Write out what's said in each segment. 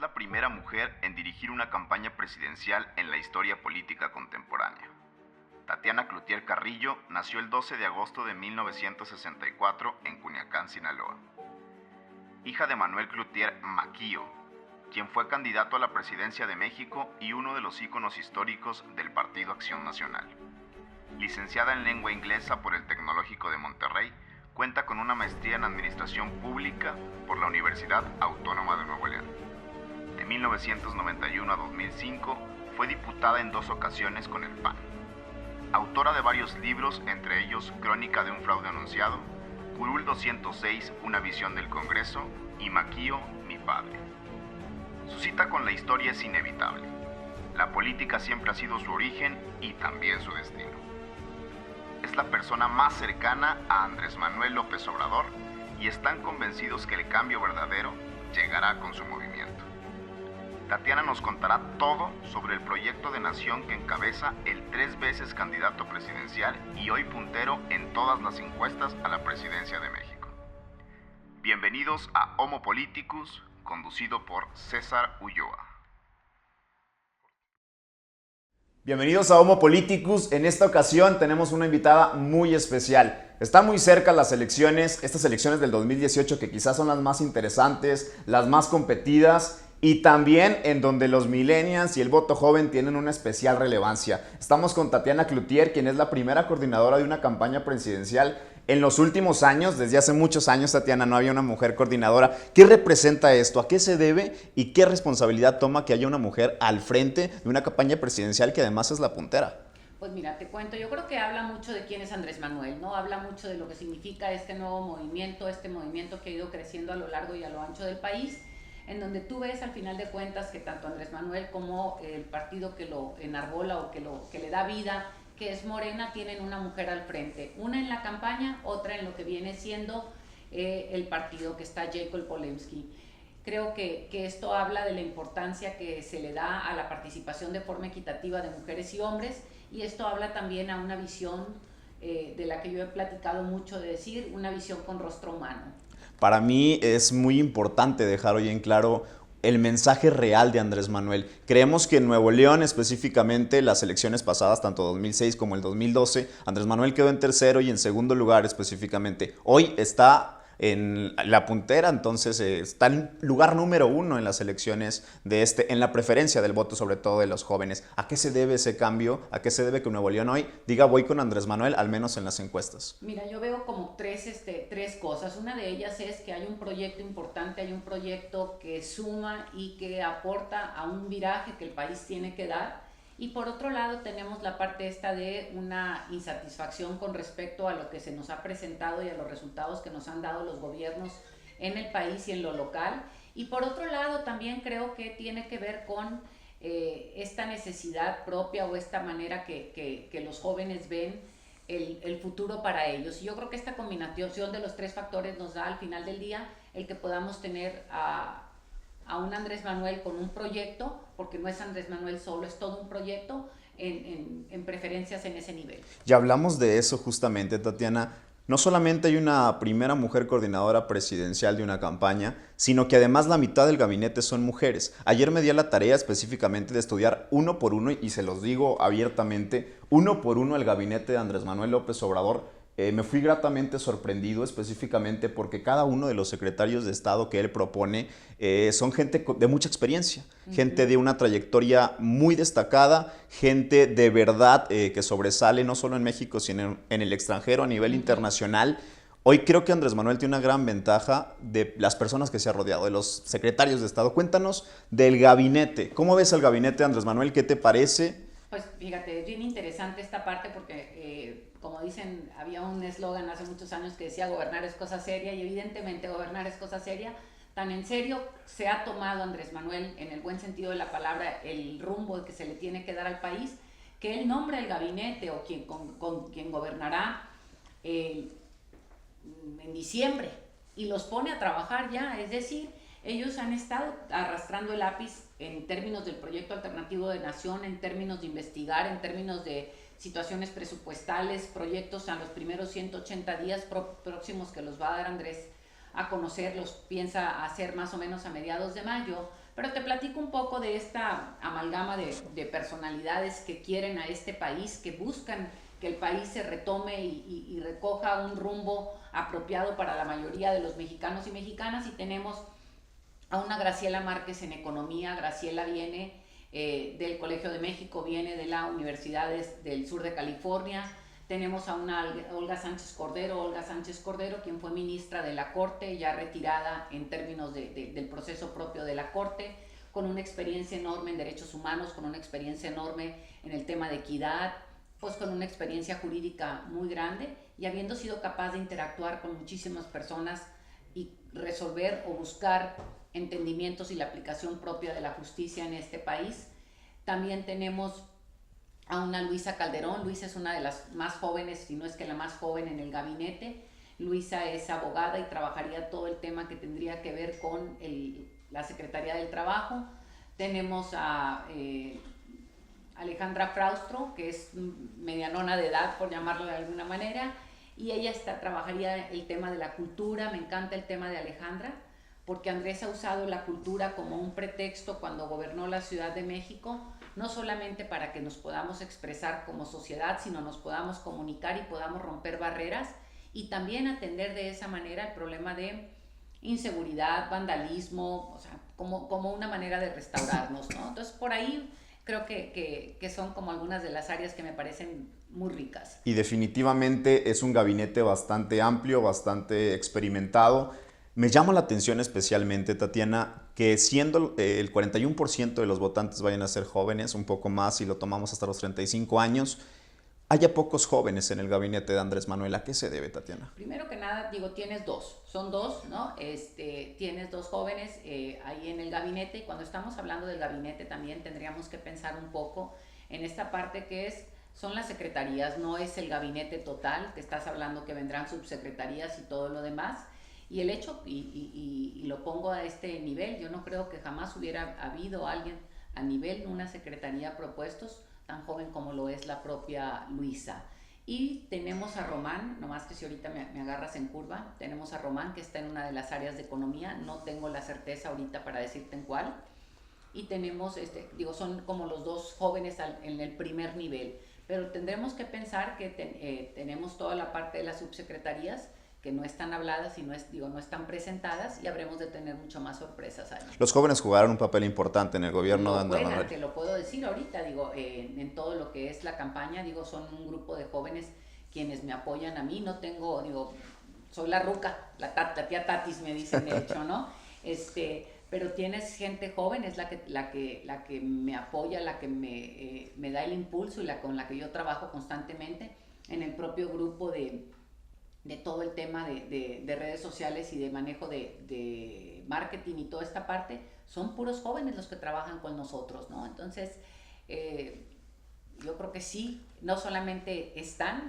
la primera mujer en dirigir una campaña presidencial en la historia política contemporánea. Tatiana Cloutier Carrillo nació el 12 de agosto de 1964 en Culiacán, Sinaloa. Hija de Manuel Cloutier Maquillo, quien fue candidato a la presidencia de México y uno de los íconos históricos del Partido Acción Nacional. Licenciada en lengua inglesa por el Tecnológico de Monterrey, cuenta con una maestría en Administración Pública por la Universidad Autónoma de Nuevo León. De 1991 a 2005 fue diputada en 2 ocasiones con el PAN. Autora de varios libros, entre ellos Crónica de un fraude anunciado, Curul 206, una visión del Congreso y Maquillo, mi padre. Su cita con la historia es inevitable. La política siempre ha sido su origen y también su destino. Es la persona más cercana a Andrés Manuel López Obrador y están convencidos que el cambio verdadero llegará con su movimiento. Tatiana nos contará todo sobre el proyecto de nación que encabeza el 3 veces candidato presidencial y hoy puntero en todas las encuestas a la presidencia de México. Bienvenidos a Homo Politicus, conducido por César Ulloa. Bienvenidos a Homo Politicus. En esta ocasión tenemos una invitada muy especial. Está muy cerca las elecciones, estas elecciones del 2018 que quizás son las más interesantes, las más competidas y también en donde los millennials y el voto joven tienen una especial relevancia. Estamos con Tatiana Cloutier, quien es la primera coordinadora de una campaña presidencial en los últimos años. Desde hace muchos años, Tatiana, no había una mujer coordinadora. ¿Qué representa esto? ¿A qué se debe? ¿Y qué responsabilidad toma que haya una mujer al frente de una campaña presidencial que además es la puntera? Pues mira, te cuento, yo creo que habla mucho de quién es Andrés Manuel, ¿no? Habla mucho de lo que significa este nuevo movimiento, este movimiento que ha ido creciendo a lo largo y a lo ancho del país, en donde tú ves al final de cuentas que tanto Andrés Manuel como el partido que lo enarbola o que le da vida, que es Morena, tienen una mujer al frente, una en la campaña, otra en lo que viene siendo el partido que está Jacob Polemski. Creo que esto habla de la importancia que se le da a la participación de forma equitativa de mujeres y hombres, y esto habla también a una visión de la que yo he platicado mucho, de decir, una visión con rostro humano. Para mí es muy importante dejar hoy en claro el mensaje real de Andrés Manuel. Creemos que en Nuevo León, específicamente las elecciones pasadas, tanto 2006 como el 2012, Andrés Manuel quedó en tercero y en segundo lugar específicamente. Hoy está en la puntera, entonces está en lugar número 1 en las elecciones en la preferencia del voto, sobre todo de los jóvenes. ¿A qué se debe ese cambio? ¿A qué se debe que Nuevo León hoy diga voy con Andrés Manuel, al menos en las encuestas? Mira, yo veo como tres cosas. Una de ellas es que hay un proyecto importante, hay un proyecto que suma y que aporta a un viraje que el país tiene que dar. Y por otro lado tenemos la parte esta de una insatisfacción con respecto a lo que se nos ha presentado y a los resultados que nos han dado los gobiernos en el país y en lo local. Y por otro lado también creo que tiene que ver con esta necesidad propia o esta manera que los jóvenes ven el futuro para ellos. Y yo creo que esta combinación de los 3 factores nos da al final del día el que podamos tener a un Andrés Manuel con un proyecto, porque no es Andrés Manuel solo, es todo un proyecto en preferencias en ese nivel. Ya hablamos de eso justamente, Tatiana. No solamente hay una primera mujer coordinadora presidencial de una campaña, sino que además la mitad del gabinete son mujeres. Ayer me di a la tarea específicamente de estudiar uno por uno, y se los digo abiertamente, uno por uno el gabinete de Andrés Manuel López Obrador. Me fui gratamente sorprendido específicamente porque cada uno de los secretarios de Estado que él propone son gente de mucha experiencia, gente de una trayectoria muy destacada, gente de verdad que sobresale no solo en México, sino en el extranjero a nivel internacional. Hoy creo que Andrés Manuel tiene una gran ventaja de las personas que se ha rodeado, de los secretarios de Estado. Cuéntanos del gabinete. ¿Cómo ves el gabinete de Andrés Manuel? ¿Qué te parece? Pues fíjate, es bien interesante esta parte porque, como dicen, había un eslogan hace muchos años que decía gobernar es cosa seria, y evidentemente gobernar es cosa seria. Tan en serio se ha tomado Andrés Manuel, en el buen sentido de la palabra, el rumbo que se le tiene que dar al país, que él nombra el gabinete o con quien gobernará en diciembre y los pone a trabajar ya. Es decir, ellos han estado arrastrando el lápiz en términos del proyecto alternativo de nación, en términos de investigar, en términos de situaciones presupuestales, proyectos a los primeros 180 días próximos que los va a dar Andrés a conocer, los piensa hacer más o menos a mediados de mayo, Pero te platico un poco de esta amalgama de personalidades que quieren a este país, que buscan que el país se retome y recoja un rumbo apropiado para la mayoría de los mexicanos y mexicanas. Y tenemos a una Graciela Márquez en economía. Graciela viene del Colegio de México, viene de la Universidad del Sur de California. Tenemos a una Olga Sánchez Cordero, quien fue ministra de la Corte, ya retirada en términos del proceso propio de la Corte, con una experiencia enorme en derechos humanos, con una experiencia enorme en el tema de equidad, pues con una experiencia jurídica muy grande, y habiendo sido capaz de interactuar con muchísimas personas y resolver o buscar entendimientos y la aplicación propia de la justicia en este país. También tenemos a una Luisa Calderón. Luisa es una de las más jóvenes, si no es que la más joven en el gabinete. Luisa es abogada y trabajaría todo el tema que tendría que ver con la Secretaría del Trabajo. Tenemos a Alejandra Fraustro, que es medianona de edad, por llamarlo de alguna manera, y ella trabajaría el tema de la cultura. Me encanta el tema de Alejandra, porque Andrés ha usado la cultura como un pretexto cuando gobernó la Ciudad de México, no solamente para que nos podamos expresar como sociedad, sino nos podamos comunicar y podamos romper barreras, y también atender de esa manera el problema de inseguridad, vandalismo, o sea, como una manera de restaurarnos, ¿no? Entonces, por ahí creo que son como algunas de las áreas que me parecen muy ricas. Y definitivamente es un gabinete bastante amplio, bastante experimentado. Me llama la atención especialmente, Tatiana, que siendo el 41% de los votantes vayan a ser jóvenes, un poco más si lo tomamos hasta los 35 años, haya pocos jóvenes en el gabinete de Andrés Manuel. ¿A qué se debe, Tatiana? Primero que nada, digo, tienes dos, son dos, ¿no? Tienes dos jóvenes ahí en el gabinete, y cuando estamos hablando del gabinete también tendríamos que pensar un poco en esta parte que son las secretarías, no es el gabinete total, que estás hablando que vendrán subsecretarías y todo lo demás. Y el hecho, y lo pongo a este nivel, yo no creo que jamás hubiera habido alguien a nivel de una secretaría propuestos tan joven como lo es la propia Luisa. Y tenemos a Román, nomás que si ahorita me agarras en curva, tenemos a Román, que está en una de las áreas de economía, no tengo la certeza ahorita para decirte en cuál. Y tenemos, son como los dos jóvenes en el primer nivel. Pero tendremos que pensar que tenemos toda la parte de las subsecretarías que no están habladas y no están presentadas, y habremos de tener mucho más sorpresas ahí. Los jóvenes jugaron un papel importante en el gobierno de Andrés Manuel. Te lo puedo decir ahorita, en todo lo que es la campaña, son un grupo de jóvenes quienes me apoyan a mí. No tengo, soy la ruca, la tía Tatis me dicen, de hecho, ¿no? Pero tienes gente joven, es la que me apoya, la que me da el impulso, y con la que yo trabajo constantemente en el propio grupo de todo el tema de redes sociales y de manejo de marketing y toda esta parte. Son puros jóvenes los que trabajan con nosotros, ¿no? Entonces, yo creo que sí, no solamente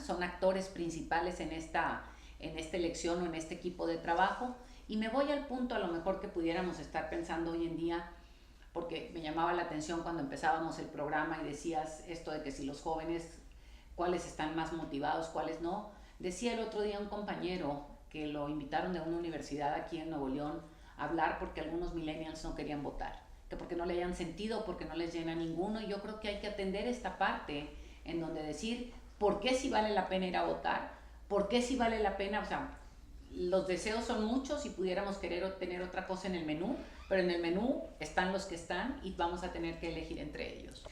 son actores principales en esta elección o en este equipo de trabajo. Y me voy al punto a lo mejor que pudiéramos estar pensando hoy en día, porque me llamaba la atención cuando empezábamos el programa y decías esto de que si los jóvenes, cuáles están más motivados, cuáles no. Decía el otro día un compañero que lo invitaron de una universidad aquí en Nuevo León a hablar porque algunos millennials no querían votar, que porque no le hayan sentido, porque no les llena ninguno. Y yo creo que hay que atender esta parte en donde decir por qué sí vale la pena ir a votar, por qué sí vale la pena, o sea, los deseos son muchos y pudiéramos querer tener otra cosa en el menú, pero en el menú están los que están y vamos a tener que elegir entre ellos.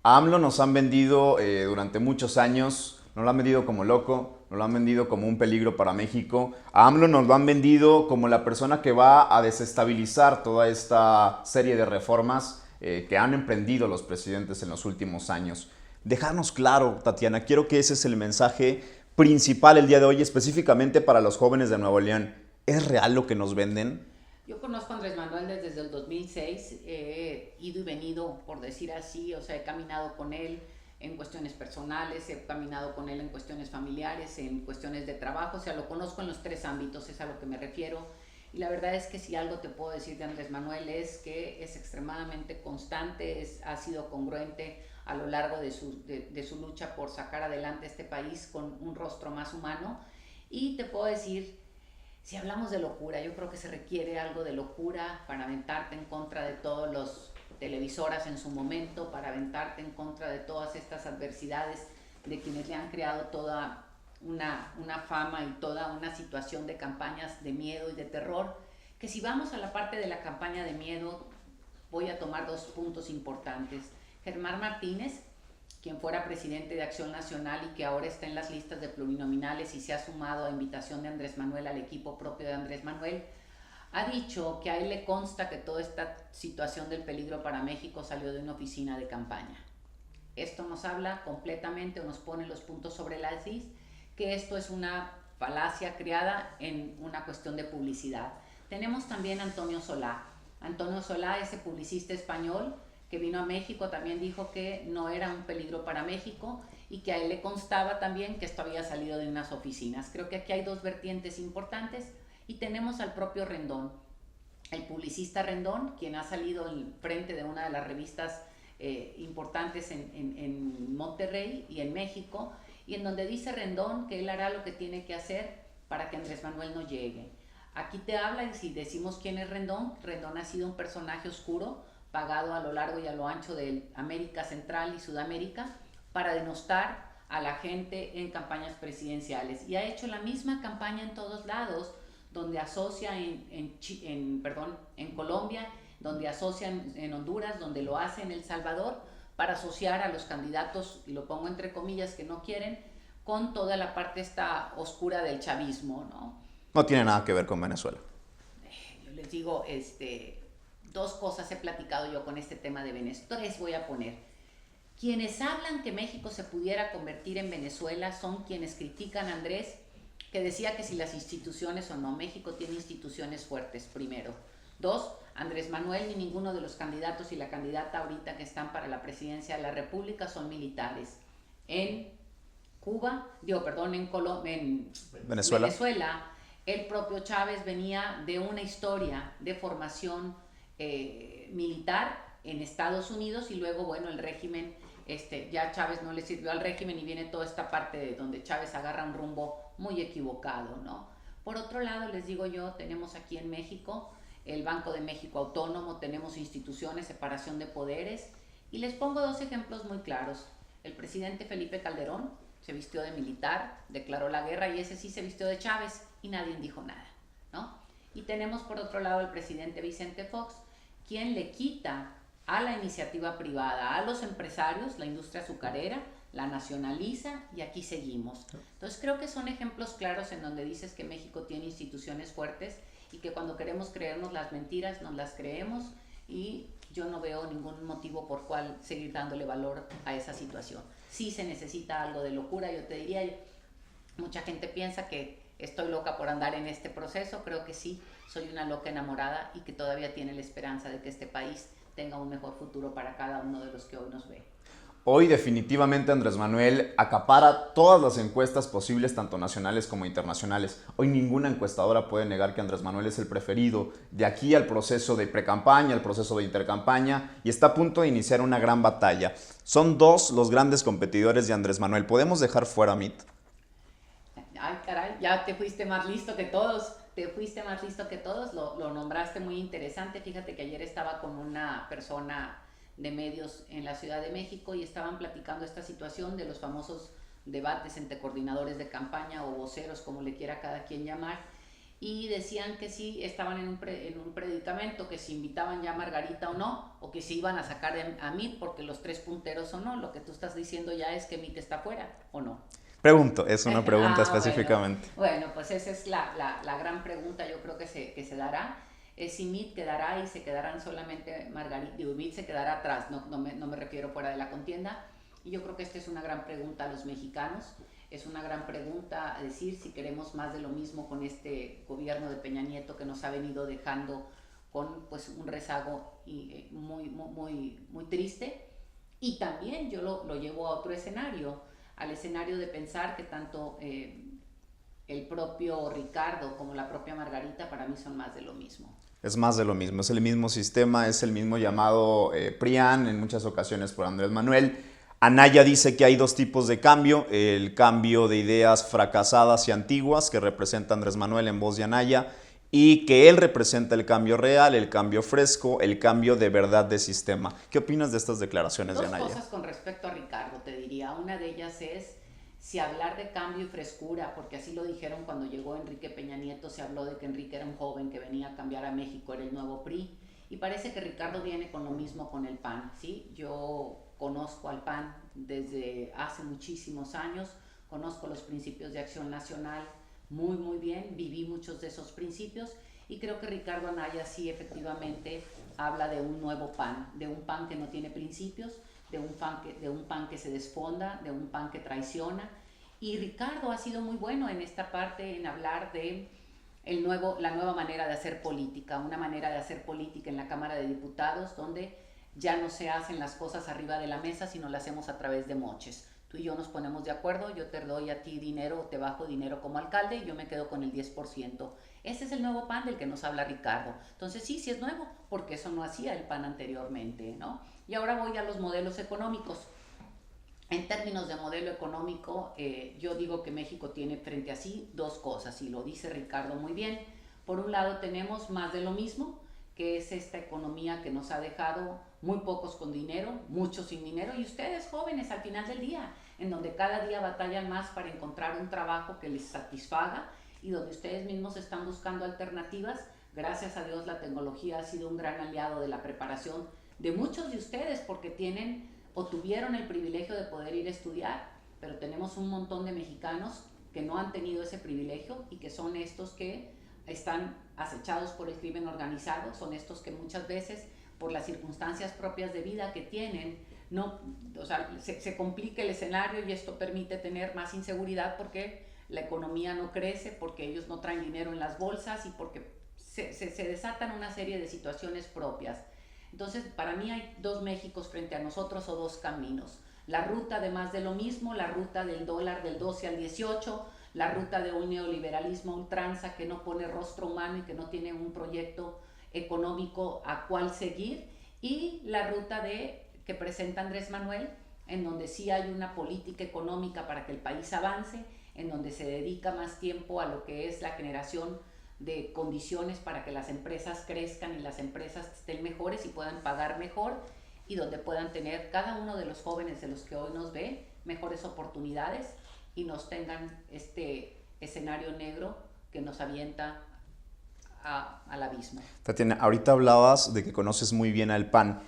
A AMLO nos han vendido durante muchos años, nos lo han vendido como loco, nos lo han vendido como un peligro para México. A AMLO nos lo han vendido como la persona que va a desestabilizar toda esta serie de reformas que han emprendido los presidentes en los últimos años. Dejarnos claro, Tatiana, quiero que ese es el mensaje principal el día de hoy, específicamente para los jóvenes de Nuevo León. ¿Es real lo que nos venden? Yo conozco a Andrés Manuel desde el 2006, he ido y venido, por decir así, o sea, he caminado con él en cuestiones personales, he caminado con él en cuestiones familiares, en cuestiones de trabajo, o sea, lo conozco en los tres ámbitos, es a lo que me refiero. Y la verdad es que si algo te puedo decir de Andrés Manuel es que es extremadamente constante, ha sido congruente a lo largo de su lucha por sacar adelante este país con un rostro más humano. Y te puedo decir, Si hablamos de locura, yo creo que se requiere algo de locura para aventarte en contra de todos los televisoras en su momento, para aventarte en contra de todas estas adversidades de quienes le han creado toda una fama y toda una situación de campañas de miedo y de terror, que si vamos a la parte de la campaña de miedo, voy a tomar dos puntos importantes. Germán Martínez, quien fuera presidente de Acción Nacional y que ahora está en las listas de plurinominales y se ha sumado a invitación de Andrés Manuel al equipo propio de Andrés Manuel, ha dicho que a él le consta que toda esta situación del peligro para México salió de una oficina de campaña. Esto nos habla completamente o nos pone los puntos sobre las is, que esto es una falacia creada en una cuestión de publicidad. Tenemos también a Antonio Solá. Antonio Solá, ese publicista español que vino a México, también dijo que no era un peligro para México y que a él le constaba también que esto había salido de unas oficinas. Creo que aquí hay dos vertientes importantes y tenemos al propio Rendón, el publicista Rendón, quien ha salido en frente de una de las revistas importantes en Monterrey y en México, y en donde dice Rendón que él hará lo que tiene que hacer para que Andrés Manuel no llegue. Aquí te habla, y si decimos quién es Rendón, Rendón ha sido un personaje oscuro, pagado a lo largo y a lo ancho de América Central y Sudamérica para denostar a la gente en campañas presidenciales. Y ha hecho la misma campaña en todos lados, donde asocia en Colombia, donde asocia en Honduras, donde lo hace en El Salvador, para asociar a los candidatos, y lo pongo entre comillas, que no quieren, con toda la parte esta oscura del chavismo, ¿no? No tiene nada que ver con Venezuela. Yo les digo, dos cosas he platicado yo con este tema de Venezuela. Tres voy a poner. Quienes hablan que México se pudiera convertir en Venezuela son quienes critican a Andrés, que decía que si las instituciones o no. México tiene instituciones fuertes, primero. Dos, Andrés Manuel ni ninguno de los candidatos y la candidata ahorita que están para la presidencia de la República son militares. En Venezuela, el propio Chávez venía de una historia de formación militar en Estados Unidos, y luego, bueno, el régimen, ya Chávez no le sirvió al régimen y viene toda esta parte de donde Chávez agarra un rumbo muy equivocado, ¿no? Por otro lado, les digo yo, tenemos aquí en México el Banco de México autónomo, tenemos instituciones, separación de poderes, y les pongo dos ejemplos muy claros. El presidente Felipe Calderón se vistió de militar, declaró la guerra, y ese sí se vistió de Chávez y nadie dijo nada, ¿no? Y tenemos por otro lado el presidente Vicente Fox, quien le quita a la iniciativa privada, a los empresarios, la industria azucarera, la nacionaliza, y aquí seguimos. Entonces creo que son ejemplos claros en donde dices que México tiene instituciones fuertes y que cuando queremos creernos las mentiras nos las creemos, y yo no veo ningún motivo por cual seguir dándole valor a esa situación. Sí se necesita algo de locura, yo te diría. Mucha gente piensa que estoy loca por andar en este proceso. Creo que sí, soy una loca enamorada y que todavía tiene la esperanza de que este país tenga un mejor futuro para cada uno de los que hoy nos ve. Hoy definitivamente Andrés Manuel acapara todas las encuestas posibles, tanto nacionales como internacionales. Hoy ninguna encuestadora puede negar que Andrés Manuel es el preferido de aquí al proceso de precampaña, al proceso de intercampaña, y está a punto de iniciar una gran batalla. Son dos los grandes competidores de Andrés Manuel. ¿Podemos dejar fuera a Mitt? Ay, caray, ya te fuiste más listo que todos. Lo nombraste muy interesante. Fíjate que ayer estaba con una persona de medios en la Ciudad de México y estaban platicando esta situación de los famosos debates entre coordinadores de campaña o voceros, como le quiera cada quien llamar, y decían que sí estaban en un predicamento, que si invitaban ya a Margarita o no, o que si iban a sacar a Mitt porque los tres punteros o no. Lo que tú estás diciendo ya es que Mitt está fuera, ¿o no? Pregunto, es una pregunta específicamente. Bueno, pues esa es la gran pregunta, yo creo que se dará. Si Mitt quedará y se quedarán solamente Margarita, Mitt se quedará atrás, no me refiero fuera de la contienda. Y yo creo que esta es una gran pregunta a los mexicanos, es una gran pregunta a decir si queremos más de lo mismo con este gobierno de Peña Nieto, que nos ha venido dejando con pues un rezago muy triste. Y también yo lo llevo a otro escenario, al escenario de pensar que tanto el propio Ricardo como la propia Margarita para mí son más de lo mismo. Es más de lo mismo, es el mismo sistema, es el mismo llamado PRIAN en muchas ocasiones por Andrés Manuel. Anaya dice que hay dos tipos de cambio, el cambio de ideas fracasadas y antiguas que representa Andrés Manuel en voz de Anaya y que él representa el cambio real, el cambio fresco, el cambio de verdad de sistema. ¿Qué opinas de estas declaraciones de Anaya? Dos cosas con respecto a Ricardo, te diría. Una de ellas es si hablar de cambio y frescura, porque así lo dijeron cuando llegó Enrique Peña Nieto, se habló de que Enrique era un joven que venía a cambiar a México, era el nuevo PRI, y parece que Ricardo viene con lo mismo con el PAN, ¿sí? Yo conozco al PAN desde hace muchísimos años, conozco los principios de Acción Nacional muy bien, viví muchos de esos principios y creo que Ricardo Anaya sí efectivamente habla de un nuevo PAN, de un PAN que no tiene principios, de un PAN que se desfonda, de un PAN que traiciona. Y Ricardo ha sido muy bueno en esta parte, en hablar de la nueva manera de hacer política, una manera de hacer política en la Cámara de Diputados donde ya no se hacen las cosas arriba de la mesa, sino las hacemos a través de moches. Tú y yo nos ponemos de acuerdo, yo te doy a ti dinero, te bajo dinero como alcalde y yo me quedo con el 10%. Ese es el nuevo PAN del que nos habla Ricardo. Entonces sí es nuevo, porque eso no hacía el PAN anteriormente, ¿no? Y ahora voy a los modelos económicos. En términos de modelo económico, yo digo que México tiene frente a sí dos cosas, y lo dice Ricardo muy bien. Por un lado tenemos más de lo mismo, que es esta economía que nos ha dejado muy pocos con dinero, muchos sin dinero, y ustedes jóvenes al final del día, en donde cada día batallan más para encontrar un trabajo que les satisfaga y donde ustedes mismos están buscando alternativas. Gracias a Dios la tecnología ha sido un gran aliado de la preparación de muchos de ustedes porque tienen o tuvieron el privilegio de poder ir a estudiar, pero tenemos un montón de mexicanos que no han tenido ese privilegio y que son estos que están acechados por el crimen organizado, son estos que muchas veces por las circunstancias propias de vida que tienen, no, o sea, se complica el escenario y esto permite tener más inseguridad porque la economía no crece, porque ellos no traen dinero en las bolsas y porque se desatan una serie de situaciones propias. Entonces, para mí hay dos Méxicos frente a nosotros o dos caminos. La ruta de más de lo mismo, la ruta del dólar del 12 al 18, la ruta de un neoliberalismo ultranza que no pone rostro humano y que no tiene un proyecto económico a cuál seguir, y la ruta que presenta Andrés Manuel, en donde sí hay una política económica para que el país avance, en donde se dedica más tiempo a lo que es la generación de condiciones para que las empresas crezcan y las empresas estén mejores y puedan pagar mejor, y donde puedan tener cada uno de los jóvenes de los que hoy nos ve mejores oportunidades y nos tengan este escenario negro que nos avienta al abismo. Tatiana, ahorita hablabas de que conoces muy bien al PAN.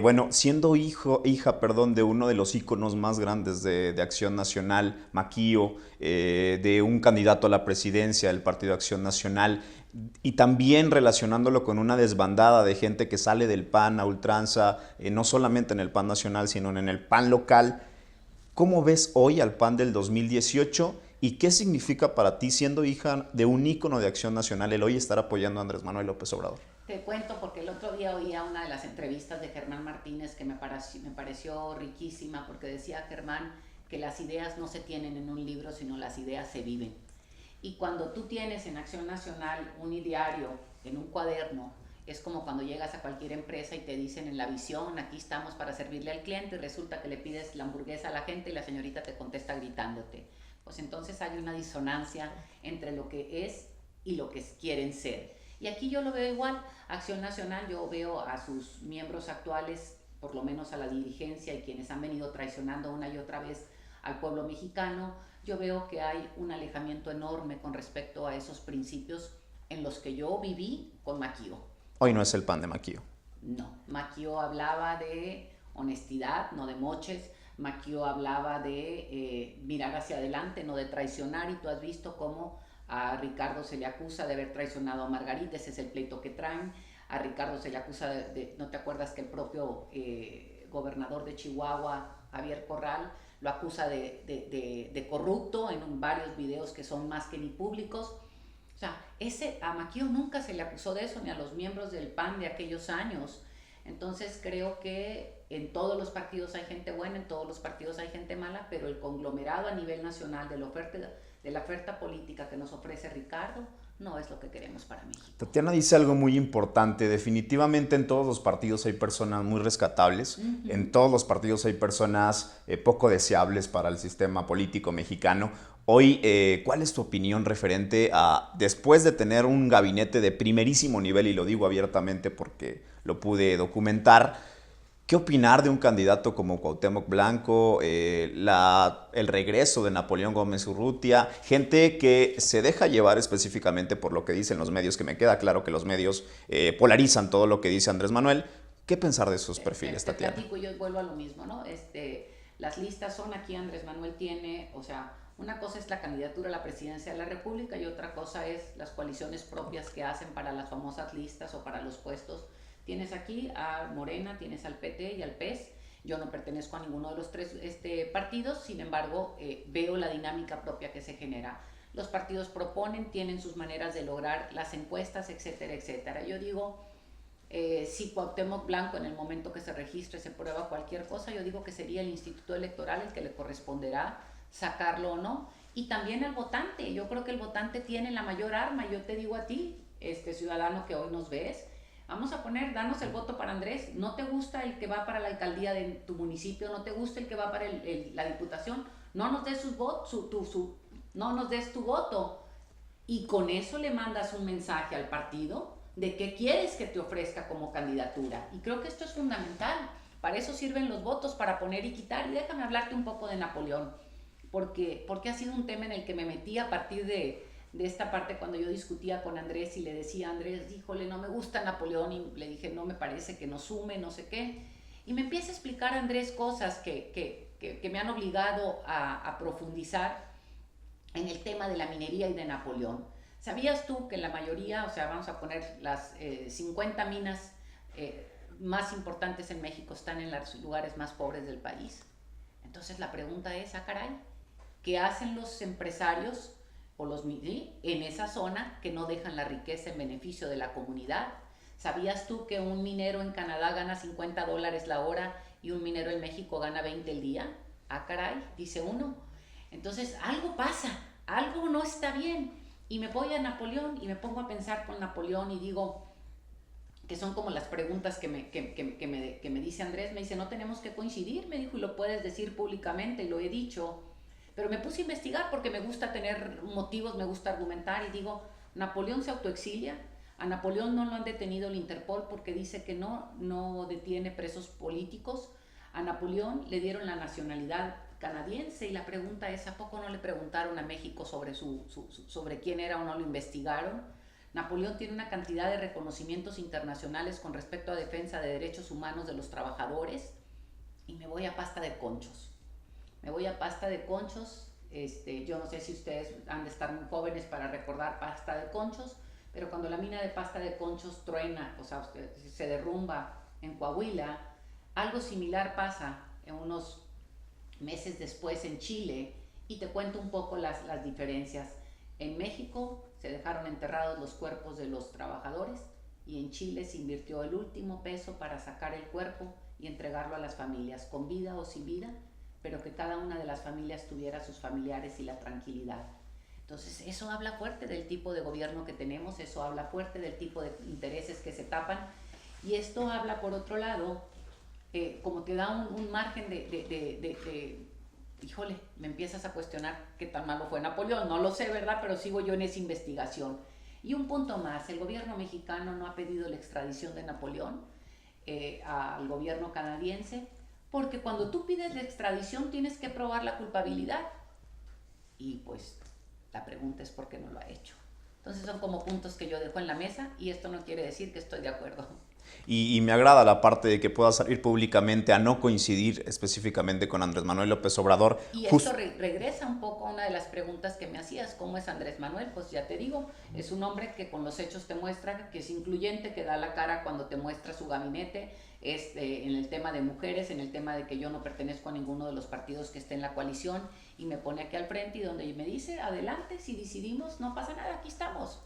Bueno, siendo hija de uno de los íconos más grandes de Acción Nacional, Maquio, de un candidato a la presidencia del Partido Acción Nacional, y también relacionándolo con una desbandada de gente que sale del PAN a ultranza, no solamente en el PAN nacional, sino en el PAN local, ¿cómo ves hoy al PAN del 2018 y qué significa para ti, siendo hija de un ícono de Acción Nacional, el hoy estar apoyando a Andrés Manuel López Obrador? Te cuento porque el otro día oía una de las entrevistas de Germán Martínez que me pareció riquísima, porque decía Germán que las ideas no se tienen en un libro, sino las ideas se viven. Y cuando tú tienes en Acción Nacional un ideario en un cuaderno, es como cuando llegas a cualquier empresa y te dicen en la visión, aquí estamos para servirle al cliente, y resulta que le pides la hamburguesa a la gente y la señorita te contesta gritándote. Pues entonces hay una disonancia entre lo que es y lo que quieren ser. Y aquí yo lo veo igual. Acción Nacional, yo veo a sus miembros actuales, por lo menos a la dirigencia y quienes han venido traicionando una y otra vez al pueblo mexicano, yo veo que hay un alejamiento enorme con respecto a esos principios en los que yo viví con Maquio. Hoy no es el PAN de Maquio. No, Maquio hablaba de honestidad, no de moches. Maquio hablaba de mirar hacia adelante, no de traicionar, y tú has visto cómo a Ricardo se le acusa de haber traicionado a Margarita, ese es el pleito que traen. A Ricardo se le acusa ¿no te acuerdas que el propio gobernador de Chihuahua, Javier Corral, lo acusa de corrupto en varios videos que son más que ni públicos? O sea, a Maquio nunca se le acusó de eso, ni a los miembros del PAN de aquellos años. Entonces creo que en todos los partidos hay gente buena, en todos los partidos hay gente mala, pero el conglomerado a nivel nacional de la oferta política que nos ofrece Ricardo no es lo que queremos para México. Tatiana dice algo muy importante. Definitivamente en todos los partidos hay personas muy rescatables. En todos los partidos hay personas poco deseables para el sistema político mexicano. Hoy, ¿cuál es tu opinión referente a, después de tener un gabinete de primerísimo nivel, y lo digo abiertamente porque lo pude documentar, qué opinar de un candidato como Cuauhtémoc Blanco, el regreso de Napoleón Gómez Urrutia, gente que se deja llevar específicamente por lo que dicen los medios, que me queda claro que los medios polarizan todo lo que dice Andrés Manuel? ¿Qué pensar de esos perfiles, Tatiana? Yo vuelvo a lo mismo, ¿no? Las listas son aquí, Andrés Manuel tiene, o sea, una cosa es la candidatura a la presidencia de la República y otra cosa es las coaliciones propias que hacen para las famosas listas o para los puestos. Tienes aquí a Morena, tienes al PT y al PES. Yo no pertenezco a ninguno de los tres partidos, sin embargo, veo la dinámica propia que se genera. Los partidos proponen, tienen sus maneras de lograr las encuestas, etcétera, etcétera. Yo digo, si Cuauhtémoc Blanco en el momento que se registre se prueba cualquier cosa, yo digo que sería el Instituto Electoral el que le corresponderá sacarlo o no. Y también al votante, yo creo que el votante tiene la mayor arma. Yo te digo a ti, ciudadano que hoy nos ves, vamos a poner, danos el voto para Andrés. ¿No te gusta el que va para la alcaldía de tu municipio? ¿No te gusta el que va para la diputación? No nos des no nos des tu voto. Y con eso le mandas un mensaje al partido de qué quieres que te ofrezca como candidatura. Y creo que esto es fundamental. Para eso sirven los votos, para poner y quitar. Y déjame hablarte un poco de Napoleón, porque ha sido un tema en el que me metí a partir de esta parte cuando yo discutía con Andrés y le decía a Andrés, híjole, no me gusta Napoleón, y le dije, no me parece que nos sume, no sé qué. Y me empieza a explicar Andrés cosas que me han obligado a profundizar en el tema de la minería y de Napoleón. ¿Sabías tú que la mayoría, o sea, vamos a poner las 50 minas más importantes en México están en los lugares más pobres del país? Entonces la pregunta es, caray, ¿qué hacen los empresarios o en esa zona que no dejan la riqueza en beneficio de la comunidad? ¿Sabías tú que un minero en Canadá gana $50 la hora y un minero en México gana 20 el día? Caray, dice uno. Entonces algo pasa, algo no está bien. Y me voy a Napoleón y me pongo a pensar con Napoleón y digo, que son como las preguntas que me dice Andrés. Me dice, no tenemos que coincidir, me dijo, y lo puedes decir públicamente, y lo he dicho. Pero me puse a investigar porque me gusta tener motivos, me gusta argumentar, y digo, Napoleón se autoexilia. A Napoleón no lo han detenido el Interpol porque dice que no detiene presos políticos. A Napoleón le dieron la nacionalidad canadiense, y la pregunta es, ¿a poco no le preguntaron a México sobre quién era o no lo investigaron? Napoleón tiene una cantidad de reconocimientos internacionales con respecto a defensa de derechos humanos de los trabajadores. Y me voy a pasta de conchos. Yo no sé si ustedes han de estar muy jóvenes para recordar pasta de conchos, pero cuando la mina de pasta de conchos truena, o sea, se derrumba en Coahuila, algo similar pasa en unos meses después en Chile, y te cuento un poco las diferencias. En México se dejaron enterrados los cuerpos de los trabajadores, y en Chile se invirtió el último peso para sacar el cuerpo y entregarlo a las familias, con vida o sin vida, pero que cada una de las familias tuviera sus familiares y la tranquilidad. Entonces eso habla fuerte del tipo de gobierno que tenemos, eso habla fuerte del tipo de intereses que se tapan, y esto habla, por otro lado, como te da un margen híjole, me empiezas a cuestionar qué tan malo fue Napoleón. No lo sé, ¿verdad? Pero sigo yo en esa investigación. Y un punto más, el gobierno mexicano no ha pedido la extradición de Napoleón al gobierno canadiense, porque cuando tú pides la extradición tienes que probar la culpabilidad. Y pues la pregunta es por qué no lo ha hecho. Entonces son como puntos que yo dejo en la mesa, y esto no quiere decir que estoy de acuerdo. Y me agrada la parte de que pueda salir públicamente a no coincidir específicamente con Andrés Manuel López Obrador. Y esto regresa un poco a una de las preguntas que me hacías, ¿cómo es Andrés Manuel? Pues ya te digo, es un hombre que con los hechos te muestra que es incluyente, que da la cara cuando te muestra su gabinete, en el tema de mujeres, en el tema de que yo no pertenezco a ninguno de los partidos que esté en la coalición, y me pone aquí al frente y donde me dice, adelante, si decidimos, no pasa nada, aquí estamos.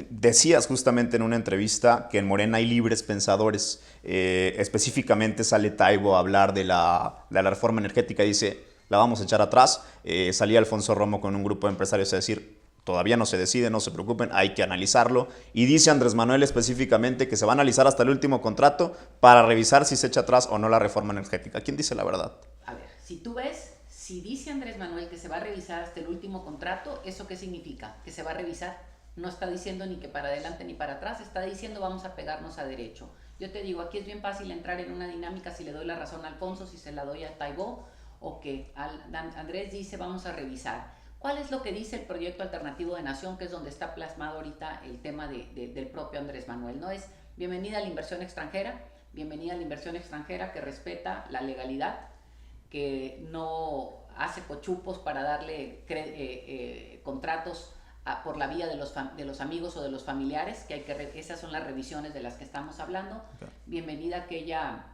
Decías justamente en una entrevista que en Morena hay libres pensadores. Específicamente sale Taibo a hablar de la reforma energética y dice, la vamos a echar atrás. Salía Alfonso Romo con un grupo de empresarios a decir, Todavía no se decide, no se preocupen, hay que analizarlo. Y dice Andrés Manuel específicamente que se va a analizar hasta el último contrato para revisar si se echa atrás o no la reforma energética. ¿Quién dice la verdad? A ver, si tú ves, si dice Andrés Manuel que se va a revisar hasta el último contrato, ¿eso qué significa? Que se va a revisar. No está diciendo ni que para adelante ni para atrás, está diciendo vamos a pegarnos a derecho. Yo te digo, aquí es bien fácil entrar en una dinámica si le doy la razón a Alfonso, si se la doy a Taibó, o que Andrés dice vamos a revisar. ¿Cuál es lo que dice el proyecto alternativo de nación, que es donde está plasmado ahorita el tema del propio Andrés Manuel? ¿No? Es bienvenida a la inversión extranjera, bienvenida a la inversión extranjera que respeta la legalidad, que no hace cochupos para darle contratos por la vía de los amigos o de los familiares, que esas son las revisiones de las que estamos hablando. Okay. Bienvenida a aquella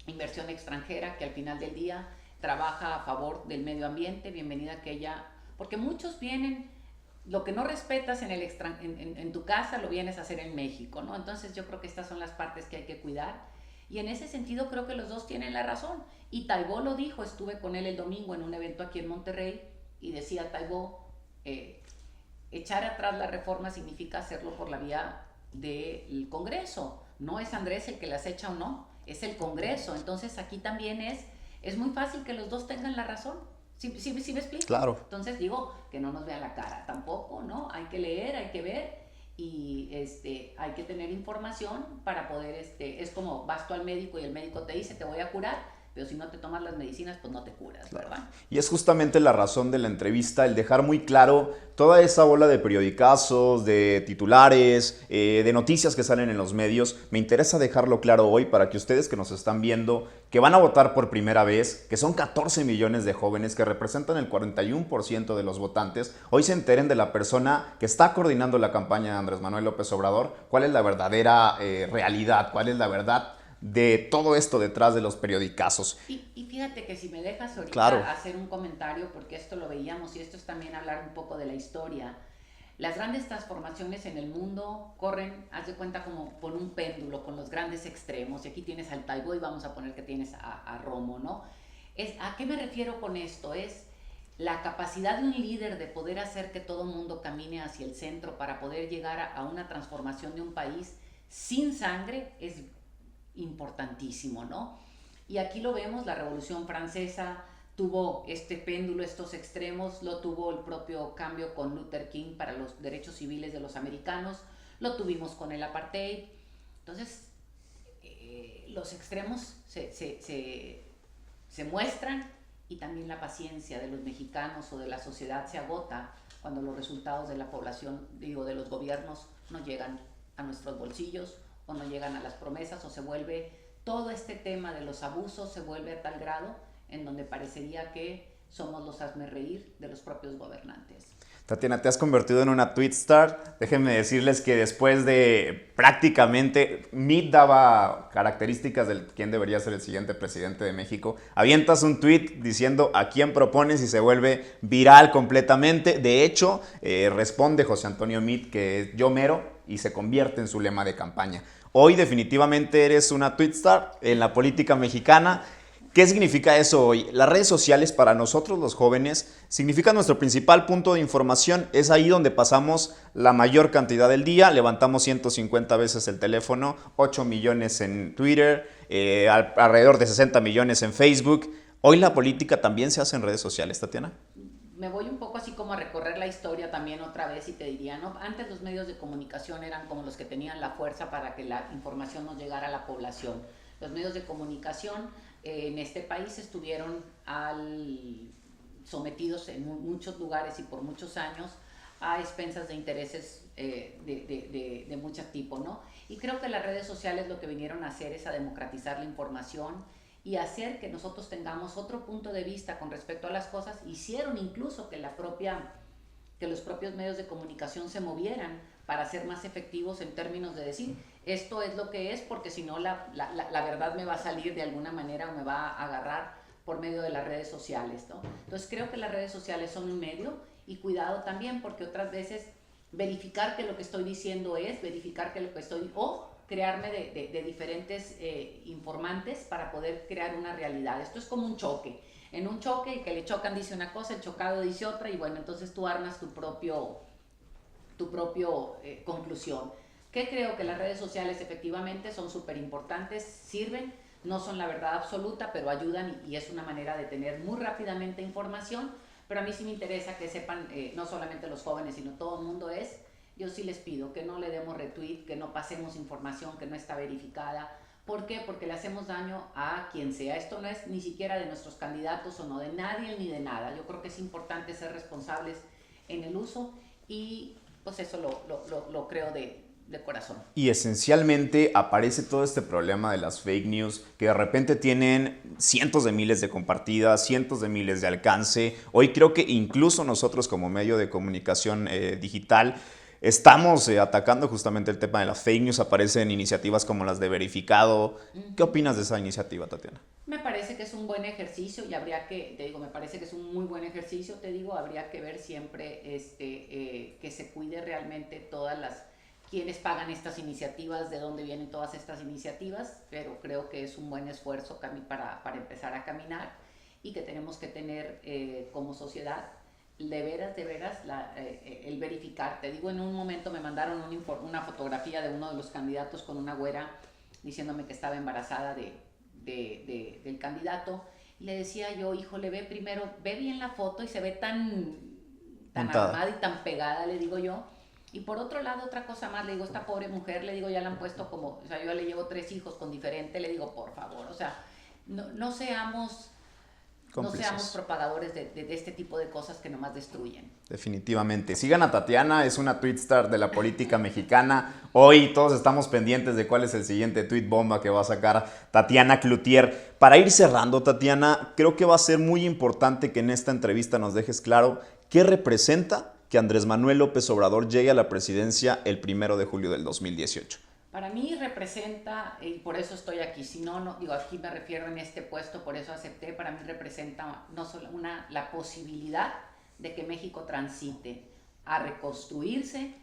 inversión extranjera que al final del día trabaja a favor del medio ambiente, bienvenida a aquella... Porque muchos vienen, lo que no respetas en tu casa lo vienes a hacer en México, ¿no? Entonces yo creo que estas son las partes que hay que cuidar. Y en ese sentido creo que los dos tienen la razón. Y Taibó lo dijo, estuve con él el domingo en un evento aquí en Monterrey y decía Taibó, echar atrás la reforma significa hacerlo por la vía del Congreso. No es Andrés el que las echa o no, es el Congreso. Entonces aquí también es muy fácil que los dos tengan la razón. ¿Sí me explico? Claro. Entonces digo, que no nos vea la cara tampoco, ¿no? Hay que leer, hay que ver y hay que tener información para poder, es como vas tú al médico y el médico te dice, te voy a curar, pero si no te tomas las medicinas, pues no te curas, ¿verdad? Y es justamente la razón de la entrevista, el dejar muy claro toda esa bola de periodicazos, de titulares, de noticias que salen en los medios. Me interesa dejarlo claro hoy para que ustedes que nos están viendo, que van a votar por primera vez, que son 14 millones de jóvenes que representan el 41% de los votantes, hoy se enteren de la persona que está coordinando la campaña de Andrés Manuel López Obrador, cuál es la verdadera realidad, cuál es la verdad de todo esto detrás de los periodicazos. Y fíjate que si me dejas ahorita claro. hacer un comentario, porque esto lo veíamos y esto es también hablar un poco de la historia. Las grandes transformaciones en el mundo corren, haz de cuenta, como por un péndulo, con los grandes extremos. Y aquí tienes al Taibó y vamos a poner que tienes a Romo, ¿no? ¿A qué me refiero con esto? Es la capacidad de un líder de poder hacer que todo el mundo camine hacia el centro para poder llegar a una transformación de un país sin sangre, es importantísimo, ¿no? Y aquí lo vemos, la Revolución Francesa tuvo este péndulo, estos extremos, lo tuvo el propio cambio con Luther King para los derechos civiles de los americanos, lo tuvimos con el apartheid. Entonces, los extremos se muestran y también la paciencia de los mexicanos o de la sociedad se agota cuando los resultados de la población, de los gobiernos no llegan a nuestros bolsillos o no llegan a las promesas, o se vuelve todo este tema de los abusos, se vuelve a tal grado en donde parecería que somos los hazmerreír de los propios gobernantes. Tatiana, te has convertido en una tweet star. Déjenme decirles que después de prácticamente Meet daba características de quién debería ser el siguiente presidente de México, avientas un tweet diciendo a quién propones y se vuelve viral completamente. De hecho, responde José Antonio Meet que es yo mero y se convierte en su lema de campaña. Hoy definitivamente eres una tweet star en la política mexicana. ¿Qué significa eso hoy? Las redes sociales para nosotros los jóvenes significan nuestro principal punto de información. Es ahí donde pasamos la mayor cantidad del día. Levantamos 150 veces el teléfono, 8 millones en Twitter, alrededor de 60 millones en Facebook. Hoy la política también se hace en redes sociales, Tatiana. Me voy un poco así como a recorrer la historia también otra vez y te diría, ¿no? Antes los medios de comunicación eran como los que tenían la fuerza para que la información nos llegara a la población. Los medios de comunicación en este país estuvieron sometidos en muchos lugares y por muchos años a expensas de intereses de mucho tipo, ¿no? Y creo que las redes sociales lo que vinieron a hacer es a democratizar la información y hacer que nosotros tengamos otro punto de vista con respecto a las cosas. Hicieron incluso que los propios medios de comunicación se movieran para ser más efectivos en términos de decir esto es lo que es, porque si no la verdad me va a salir de alguna manera o me va a agarrar por medio de las redes sociales, ¿no? Entonces creo que las redes sociales son un medio y cuidado también, porque otras veces verificar que lo que estoy diciendo es, verificar que lo que estoy, o crearme de diferentes informantes para poder crear una realidad. Esto es como un choque. En un choque, el que le chocan dice una cosa, el chocado dice otra, y bueno, entonces tú armas tu propio tu propio conclusión. Que creo que las redes sociales efectivamente son súper importantes, sirven, no son la verdad absoluta, pero ayudan y es una manera de tener muy rápidamente información, pero a mí sí me interesa que sepan, no solamente los jóvenes, sino todo el mundo yo sí les pido que no le demos retweet, que no pasemos información que no está verificada. ¿Por qué? Porque le hacemos daño a quien sea. Esto no es ni siquiera de nuestros candidatos o no de nadie ni de nada. Yo creo que es importante ser responsables en el uso y pues eso lo creo de corazón. Y esencialmente aparece todo este problema de las fake news que de repente tienen cientos de miles de compartidas, cientos de miles de alcance. Hoy creo que incluso nosotros como medio de comunicación digital estamos atacando justamente el tema de las fake news. Aparecen iniciativas como las de Verificado. ¿Qué opinas de esa iniciativa, Tatiana? Me parece que es un buen ejercicio y habría que, te digo, me parece que es un muy buen ejercicio, te digo, habría que ver siempre que se cuide realmente quienes pagan estas iniciativas, de dónde vienen todas estas iniciativas, pero creo que es un buen esfuerzo para empezar a caminar y que tenemos que tener como sociedad de veras el verificar. Te digo, en un momento me mandaron una fotografía de uno de los candidatos con una güera diciéndome que estaba embarazada del candidato y le decía yo, híjole, ve bien la foto y se ve tan armada y tan pegada, le digo yo. Y por otro lado, otra cosa más, le digo, esta pobre mujer, le digo, ya la han puesto como, o sea, yo le llevo 3 hijos con diferente, le digo, por favor, o sea, no seamos propagadores de este tipo de cosas que nomás destruyen. Definitivamente. Sigan a Tatiana, es una tweetstar de la política mexicana. Hoy todos estamos pendientes de cuál es el siguiente tweet bomba que va a sacar Tatiana Cloutier. Para ir cerrando, Tatiana, creo que va a ser muy importante que en esta entrevista nos dejes claro qué representa que Andrés Manuel López Obrador llegue a la presidencia el 1 de julio del 2018. Para mí representa, y por eso estoy aquí, si no, digo, aquí me refiero en este puesto, por eso acepté, para mí representa no solo la posibilidad de que México transite a reconstruirse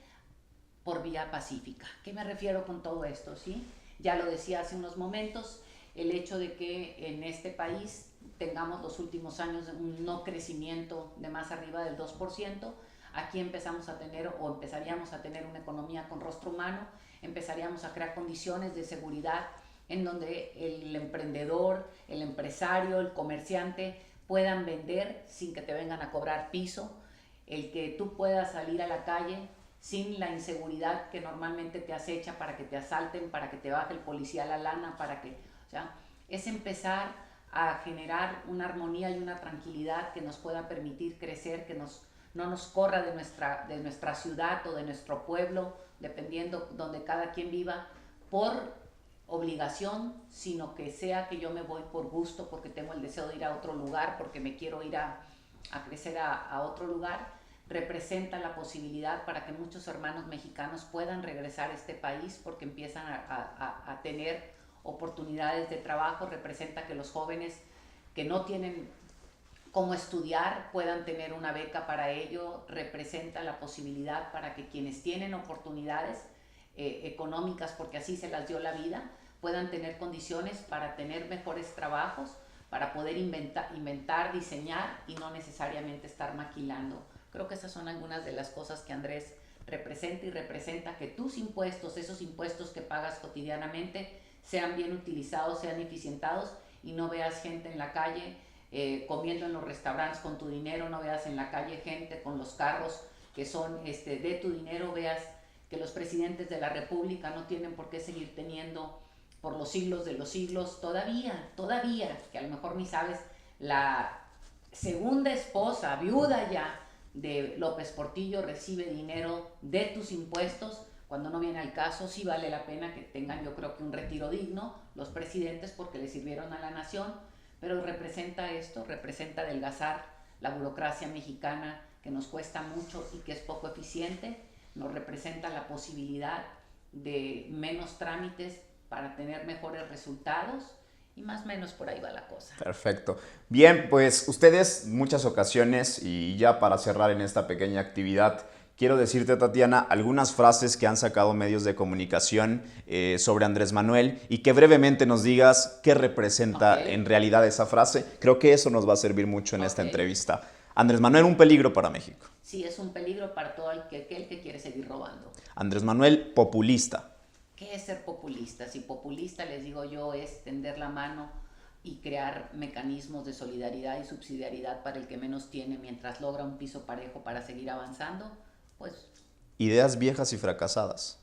por vía pacífica. ¿Qué me refiero con todo esto? ¿Sí? Ya lo decía hace unos momentos, el hecho de que en este país tengamos los últimos años un no crecimiento de más arriba del 2%, aquí empezaríamos a tener una economía con rostro humano, empezaríamos a crear condiciones de seguridad en donde el emprendedor, el empresario, el comerciante puedan vender sin que te vengan a cobrar piso, el que tú puedas salir a la calle sin la inseguridad que normalmente te acecha para que te asalten, para que te baje el policía la lana, o sea, es empezar a generar una armonía y una tranquilidad que nos pueda permitir crecer, que no nos corra de nuestra ciudad o de nuestro pueblo, dependiendo donde cada quien viva, por obligación, sino que sea que yo me voy por gusto, porque tengo el deseo de ir a otro lugar, porque me quiero ir a crecer a otro lugar. Representa la posibilidad para que muchos hermanos mexicanos puedan regresar a este país porque empiezan a tener oportunidades de trabajo. Representa que los jóvenes que no tienen cómo estudiar puedan tener una beca para ello. Representa la posibilidad para que quienes tienen oportunidades económicas, porque así se las dio la vida, puedan tener condiciones para tener mejores trabajos, para poder inventar, diseñar y no necesariamente estar maquilando. Creo que esas son algunas de las cosas que Andrés representa, y representa que tus impuestos, esos impuestos que pagas cotidianamente, sean bien utilizados, sean eficientados y no veas gente en la calle comiendo en los restaurantes con tu dinero, no veas en la calle gente con los carros que son de tu dinero, veas que los presidentes de la República no tienen por qué seguir teniendo por los siglos de los siglos, todavía, que a lo mejor ni sabes, la segunda esposa, viuda ya, de López Portillo recibe dinero de tus impuestos, cuando no viene al caso. Sí vale la pena que tengan, yo creo que un retiro digno los presidentes porque le sirvieron a la nación, pero representa esto, representa adelgazar la burocracia mexicana que nos cuesta mucho y que es poco eficiente, nos representa la posibilidad de menos trámites para tener mejores resultados y más o menos por ahí va la cosa. Perfecto. Bien, pues ustedes muchas ocasiones, y ya para cerrar en esta pequeña actividad, quiero decirte, Tatiana, algunas frases que han sacado medios de comunicación sobre Andrés Manuel y que brevemente nos digas qué representa en realidad esa frase. Creo que eso nos va a servir mucho en esta entrevista. Andrés Manuel, un peligro para México. Sí, es un peligro para todo aquel que quiere seguir robando. Andrés Manuel, populista. ¿Qué es ser populista? Si populista, les digo yo, es tender la mano y crear mecanismos de solidaridad y subsidiariedad para el que menos tiene mientras logra un piso parejo para seguir avanzando, pues... Ideas viejas y fracasadas.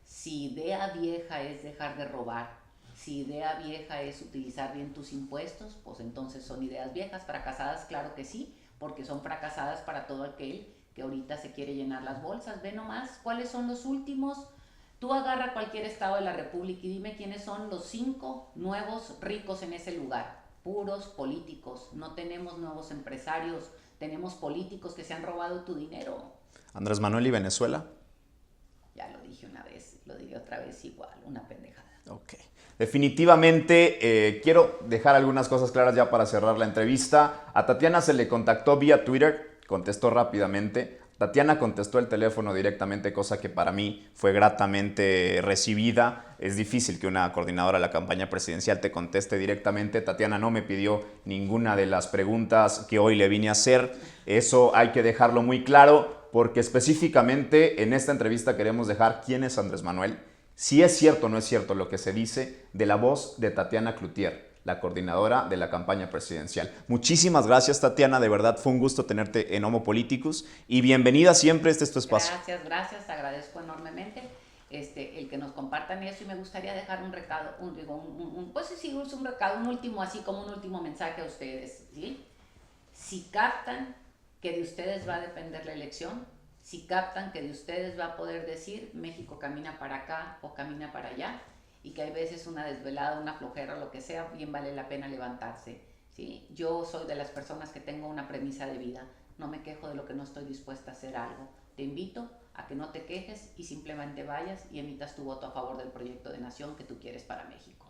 Si idea vieja es dejar de robar, si idea vieja es utilizar bien tus impuestos, pues entonces son ideas viejas. Fracasadas, claro que sí, porque son fracasadas para todo aquel que ahorita se quiere llenar las bolsas. Ve nomás cuáles son los últimos. Tú agarra cualquier estado de la República y dime quiénes son los 5 nuevos ricos en ese lugar. Puros políticos. No tenemos nuevos empresarios, tenemos políticos que se han robado tu dinero. Andrés Manuel y Venezuela. Ya lo dije una vez, lo diré otra vez igual, una pendejada. Ok. Definitivamente quiero dejar algunas cosas claras ya para cerrar la entrevista. A Tatiana se le contactó vía Twitter, contestó rápidamente. Tatiana contestó el teléfono directamente, cosa que para mí fue gratamente recibida. Es difícil que una coordinadora de la campaña presidencial te conteste directamente. Tatiana no me pidió ninguna de las preguntas que hoy le vine a hacer. Eso hay que dejarlo muy claro, porque específicamente en esta entrevista queremos dejar quién es Andrés Manuel, si es cierto o no es cierto lo que se dice de la voz de Tatiana Cloutier, la coordinadora de la campaña presidencial. Muchísimas gracias, Tatiana, de verdad fue un gusto tenerte en Homo Politicus y bienvenida siempre, este es tu espacio. Gracias, agradezco enormemente el que nos compartan eso, y me gustaría dejar un recado, un último, así como un último mensaje a ustedes, ¿sí? Si captan que de ustedes va a depender la elección, si captan que de ustedes va a poder decir México camina para acá o camina para allá, y que hay veces una desvelada, una flojera o lo que sea, bien vale la pena levantarse, ¿sí? Yo soy de las personas que tengo una premisa de vida, no me quejo de lo que no estoy dispuesta a hacer algo. Te invito a que no te quejes y simplemente vayas y emitas tu voto a favor del proyecto de nación que tú quieres para México.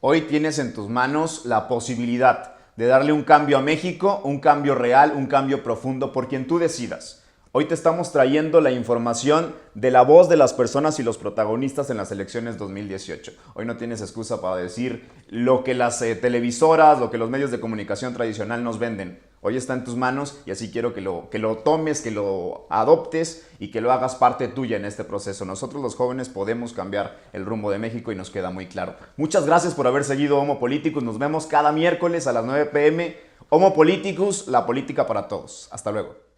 Hoy tienes en tus manos la posibilidad de darle un cambio a México, un cambio real, un cambio profundo por quien tú decidas. Hoy te estamos trayendo la información de la voz de las personas y los protagonistas en las elecciones 2018. Hoy no tienes excusa para decir lo que las televisoras, lo que los medios de comunicación tradicional nos venden. Hoy está en tus manos y así quiero que lo tomes, que lo adoptes y que lo hagas parte tuya en este proceso. Nosotros los jóvenes podemos cambiar el rumbo de México y nos queda muy claro. Muchas gracias por haber seguido Homo Politicus. Nos vemos cada miércoles a las 9 p.m. Homo Politicus, la política para todos. Hasta luego.